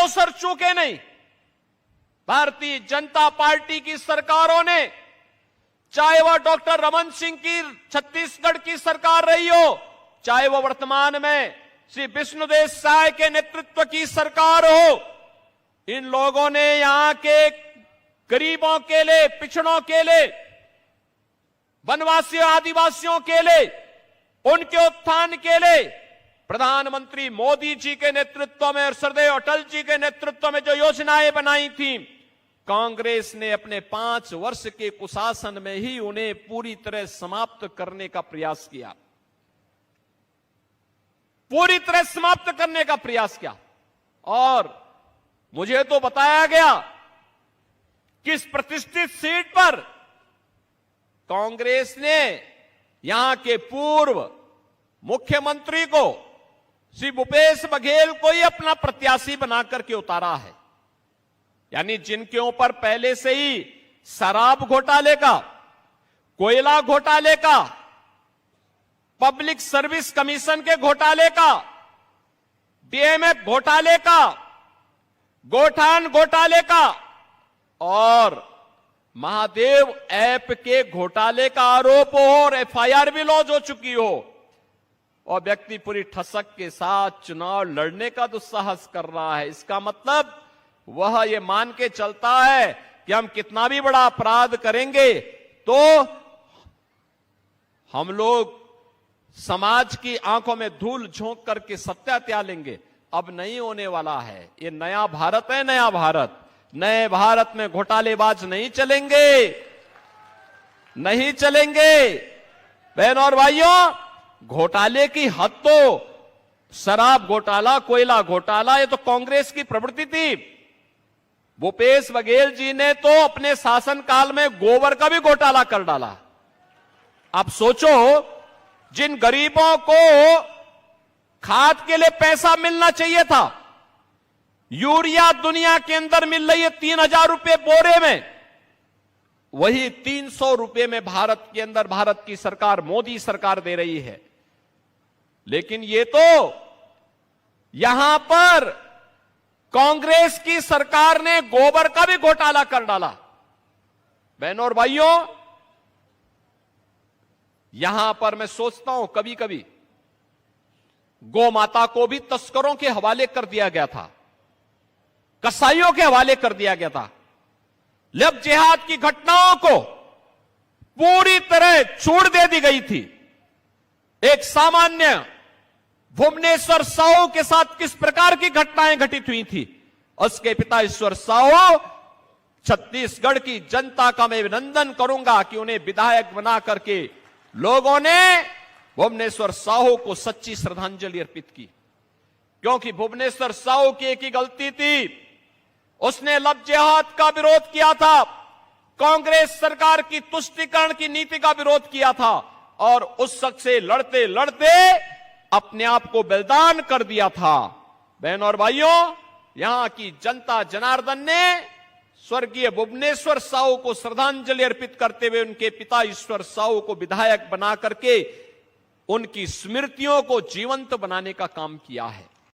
अवसर चूके नहीं। भारतीय जनता पार्टी की सरकारों ने, चाहे वह डॉक्टर रमन सिंह की छत्तीसगढ़ की सरकार रही हो, चाहे वह वर्तमान में श्री विष्णुदेव साय के नेतृत्व की सरकार हो, इन लोगों ने यहां के गरीबों के लिए, पिछड़ों के लिए, वनवासियों, आदिवासियों के लिए, उनके उत्थान के लिए प्रधानमंत्री मोदी जी के नेतृत्व में और श्रद्धेय अटल जी के नेतृत्व में जो योजनाएं बनाई थी, कांग्रेस ने अपने 5 वर्ष के कुशासन में ही उन्हें पूरी तरह समाप्त करने का प्रयास किया, पूरी तरह समाप्त करने का प्रयास किया। और मुझे तो बताया गया कि इस प्रतिष्ठित सीट पर कांग्रेस ने यहां के पूर्व मुख्यमंत्री को, श्री भूपेश बघेल को ही अपना प्रत्याशी बनाकर के उतारा है। यानी जिनके ऊपर पहले से ही शराब घोटाले का, कोयला घोटाले का, पब्लिक सर्विस कमीशन के घोटाले का, डीएमएफ घोटाले का, गोठान घोटाले का और महादेव ऐप के घोटाले का आरोप हो और एफआईआर भी लॉन्च हो चुकी हो, और व्यक्ति पूरी ठसक के साथ चुनाव लड़ने का दुस्साहस कर रहा है, इसका मतलब वह ये मान के चलता है कि हम कितना भी बड़ा अपराध करेंगे तो हम लोग समाज की आंखों में धूल झोंक करके सत्या त्याग लेंगे। अब नहीं होने वाला है। ये नया भारत है, नया भारत। नए भारत में घोटालेबाज नहीं चलेंगे, नहीं चलेंगे। बहनों और भाइयों, घोटाले की हद तो शराब घोटाला, कोयला घोटाला, ये तो कांग्रेस की प्रवृत्ति थी। भूपेश बघेल जी ने तो अपने शासनकाल में गोबर का भी घोटाला कर डाला। आप सोचो, जिन गरीबों को खाद के लिए पैसा मिलना चाहिए था, यूरिया दुनिया के अंदर मिल रही है 3000 रुपए बोरे में, वही 300 रुपए में भारत के अंदर भारत की सरकार, मोदी सरकार दे रही है। लेकिन ये तो यहां पर कांग्रेस की सरकार ने गोबर का भी घोटाला कर डाला। बहनों और भाइयों, यहां पर मैं सोचता हूं कभी कभी गौ माता को भी तस्करों के हवाले कर दिया गया था, कसाईयों के हवाले कर दिया गया था। लब जिहाद की घटनाओं को पूरी तरह छूट दे दी गई थी। एक सामान्य भुवनेश्वर साहू के साथ किस प्रकार की घटनाएं घटित हुई थी, उसके पिता ईश्वर साहू, छत्तीसगढ़ की जनता का मैं अभिनंदन करूंगा कि उन्हें विधायक बना करके लोगों ने भुवनेश्वर साहू को सच्ची श्रद्धांजलि अर्पित की। क्योंकि भुवनेश्वर साहू की एक ही गलती थी, उसने लब जिहाद का विरोध किया था, कांग्रेस सरकार की तुष्टीकरण की नीति का विरोध किया था, और उस शख्स से लड़ते लड़ते अपने आप को बलिदान कर दिया था। बहनों और भाइयों, यहां की जनता जनार्दन ने स्वर्गीय भुवनेश्वर साहू को श्रद्धांजलि अर्पित करते हुए उनके पिता ईश्वर साहू को विधायक बना करके उनकी स्मृतियों को जीवंत बनाने का काम किया है।